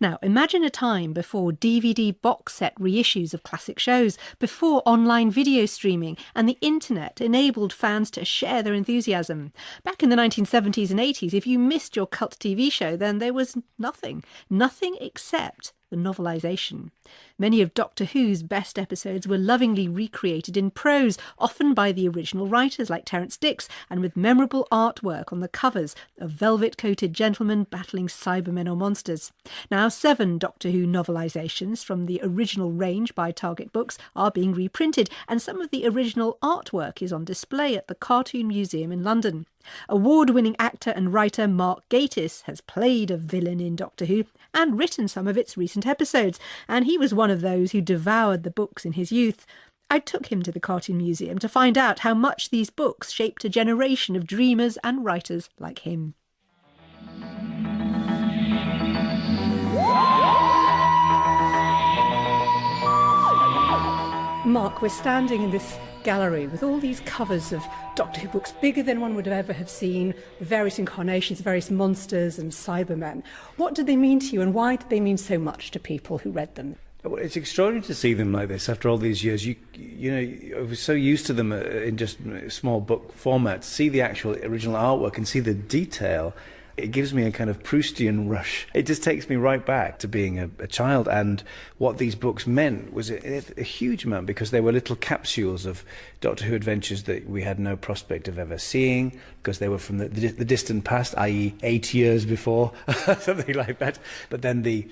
Now, imagine a time before DVD box set reissues of classic shows, before online video streaming and the internet enabled fans to share their enthusiasm. Back in the 1970s and 80s, if you missed your cult TV show, then there was nothing except the novelisation. Many of Doctor Who's best episodes were lovingly recreated in prose, often by the original writers like Terence Dicks, and with memorable artwork on the covers of velvet-coated gentlemen battling Cybermen or monsters. Now, 7 Doctor Who novelisations from the original range by Target Books are being reprinted, and some of the original artwork is on display at the Cartoon Museum in London. Award-winning actor and writer Mark Gatiss has played a villain in Doctor Who and written some of its recent episodes, and he was one of those who devoured the books in his youth. I took him to the Cartoon Museum to find out how much these books shaped a generation of dreamers and writers like him. Mark, we're standing in this gallery with all these covers of Doctor Who books, bigger than one would ever have seen, various incarnations, various monsters and Cybermen. What did they mean to you, and why did they mean so much to people who read them? Well, it's extraordinary to see them like this after all these years. You know, I was so used to them in just small book format. See the actual original artwork and see the detail. It gives me a kind of Proustian rush. It just takes me right back to being a child, and what these books meant was a huge amount, because they were little capsules of Doctor Who adventures that we had no prospect of ever seeing, because they were from the distant past, i.e. 8 years before, something like that. But then the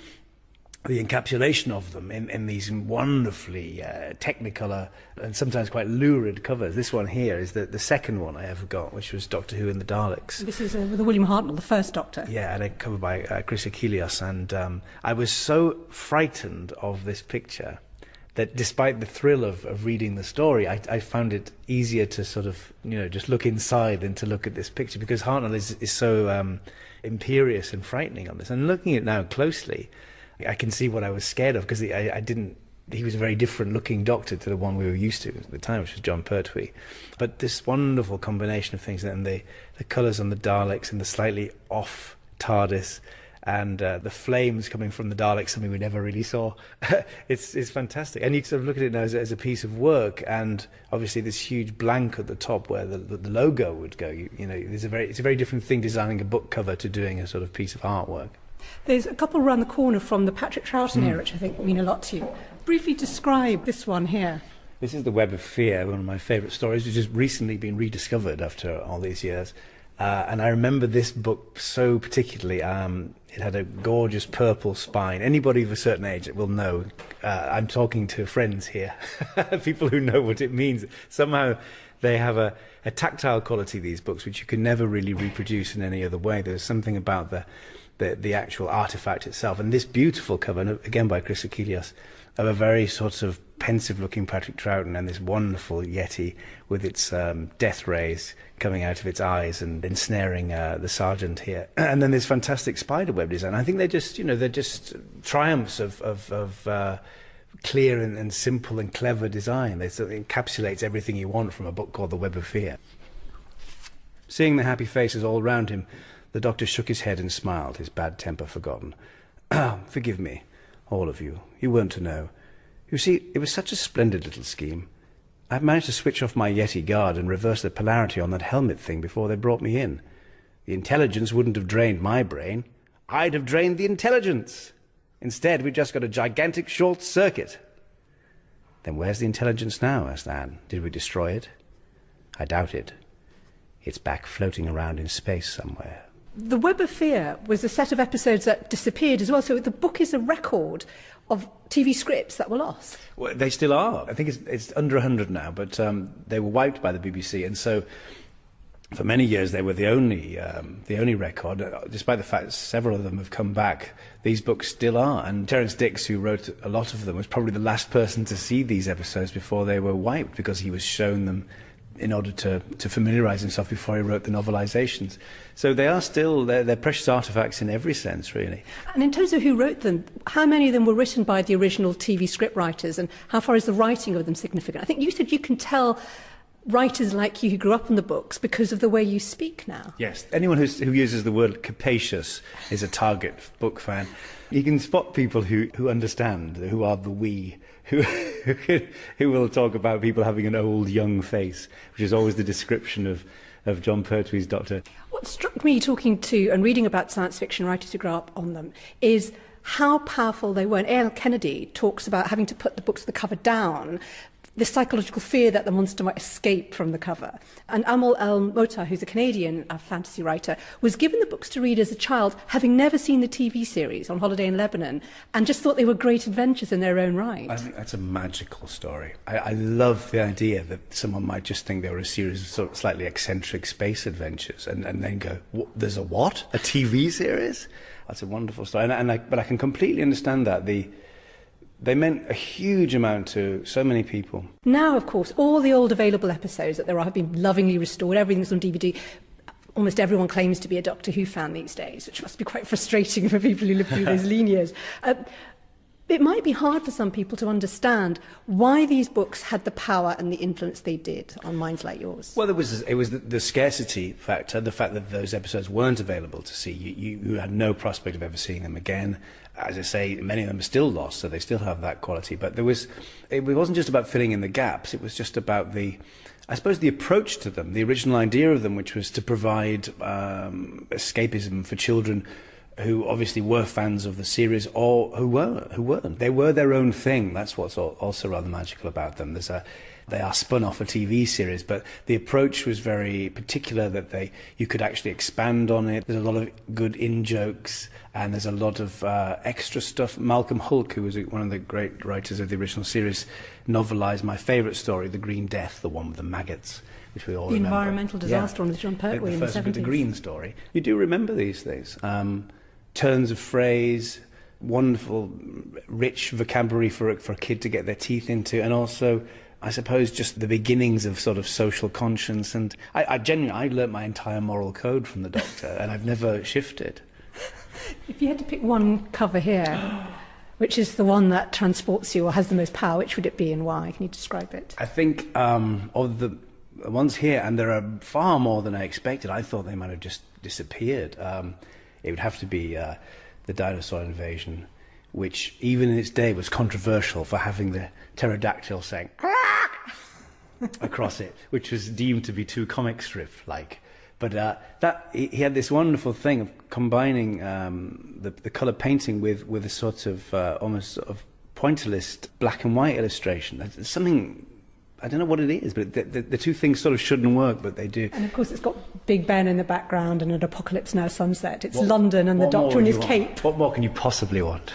encapsulation of them in these wonderfully technicolor and sometimes quite lurid covers. This one here is the second one I ever got, which was Doctor Who and the Daleks. This is with William Hartnell, the first Doctor. Yeah, and a cover by Chris Achillios. And I was so frightened of this picture that despite the thrill of reading the story, I found it easier to sort of, just look inside than to look at this picture, because Hartnell is so imperious and frightening on this. And looking at it now closely, I can see what I was scared of, because he was a very different looking Doctor to the one we were used to at the time, which was John Pertwee. But this wonderful combination of things, and the colours on the Daleks and the slightly off TARDIS, and the flames coming from the Daleks, something we never really saw. It's fantastic. And you sort of look at it now as a piece of work, and obviously this huge blank at the top where the logo would go. It's a very different thing designing a book cover to doing a sort of piece of artwork. There's a couple around the corner from the Patrick Troughton era, which I think mean a lot to you. Briefly describe this one here. This is The Web of Fear, one of my favourite stories, which has recently been rediscovered after all these years. And I remember this book so particularly. It had a gorgeous purple spine. Anybody of a certain age will know. I'm talking to friends here, people who know what it means. Somehow they have a tactile quality, these books, which you can never really reproduce in any other way. There's something about the actual artifact itself. And this beautiful cover, again by Chris Achillios, of a very sort of pensive-looking Patrick Troughton and this wonderful Yeti with its death rays coming out of its eyes and ensnaring the Sergeant here. And then this fantastic spiderweb design. I think they're just triumphs of clear and simple and clever design. They sort of encapsulates everything you want from a book called The Web of Fear. Seeing the happy faces all round him, the Doctor shook his head and smiled, his bad temper forgotten. Forgive me, all of you. You weren't to know. You see, it was such a splendid little scheme. I've managed to switch off my Yeti guard and reverse the polarity on that helmet thing before they brought me in. The intelligence wouldn't have drained my brain. I'd have drained the intelligence. Instead, we just got a gigantic short circuit. Then where's the intelligence now? Asked Anne. Did we destroy it? I doubt it. It's back floating around in space somewhere. The Web of Fear was a set of episodes that disappeared as well, so the book is a record of TV scripts that were lost. Well, they still are. I think it's under 100 now, but they were wiped by the BBC, and so for many years they were the only record. Despite the fact that several of them have come back, these books still are. And Terence Dicks, who wrote a lot of them, was probably the last person to see these episodes before they were wiped, because he was shown them in order to familiarise himself before he wrote the novelisations. So they are still, they're precious artefacts in every sense, really. And in terms of who wrote them, how many of them were written by the original TV script writers, and how far is the writing of them significant? I think you said you can tell writers like you who grew up on the books because of the way you speak now. Yes, anyone who uses the word capacious is a target book fan. You can spot people who understand, who are the we, who will talk about people having an old, young face, which is always the description of John Pertwee's Doctor. What struck me talking to and reading about science fiction writers who grew up on them is how powerful they were. And A.L. Kennedy talks about having to put the books of the cover down, the psychological fear that the monster might escape from the cover. And Amal El-Motar, who's a Canadian fantasy writer, was given the books to read as a child, having never seen the TV series On Holiday in Lebanon, and just thought they were great adventures in their own right. I think that's a magical story. I love the idea that someone might just think they were a series of sort of slightly eccentric space adventures, and then go, there's a what? A TV series? That's a wonderful story. But I can completely understand that. They meant a huge amount to so many people. Now, of course, all the old available episodes that there are have been lovingly restored. Everything's on DVD. Almost everyone claims to be a Doctor Who fan these days, which must be quite frustrating for people who live through those lean years. It might be hard for some people to understand why these books had the power and the influence they did on minds like yours. Well, it was the scarcity factor, the fact that those episodes weren't available to see. You had no prospect of ever seeing them again. As I say, many of them are still lost, so they still have that quality. But it wasn't just about filling in the gaps. It was just about the approach to them, the original idea of them, which was to provide escapism for children who obviously were fans of the series or who weren't. They were their own thing. That's what's also rather magical about them. They are spun off a TV series, but the approach was very particular, that you could actually expand on it. There's a lot of good in-jokes, and there's a lot of extra stuff. Malcolm Hulke, who was one of the great writers of the original series, novelised my favourite story, The Green Death, the one with the maggots, which we all remember. The environmental disaster on the John Pertwee in the 70s. The Green story. You do remember these things. Turns of phrase, wonderful, rich vocabulary for a kid to get their teeth into, and also, I suppose, just the beginnings of sort of social conscience. And I learnt my entire moral code from the Doctor, and I've never shifted. If you had to pick one cover here, which is the one that transports you or has the most power, which would it be and why? Can you describe it? I think of the ones here, and there are far more than I expected. I thought they might have just disappeared. It would have to be the dinosaur invasion, which even in its day was controversial for having the pterodactyl saying across it, which was deemed to be too comic strip-like. But he had this wonderful thing of combining the colour painting with a sort of almost sort of pointillist black and white illustration. There's something, I don't know what it is, but the two things sort of shouldn't work, but they do. And of course it's got Big Ben in the background and an Apocalypse Now sunset. It's London and the Doctor in his cape. What more can you possibly want?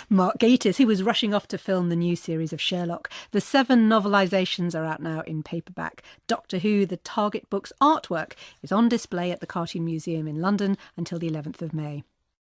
Mark Gatiss, who was rushing off to film the new series of Sherlock. The 7 novelisations are out now in paperback. Doctor Who, the Target Books artwork, is on display at the Cartoon Museum in London until the 11th of May.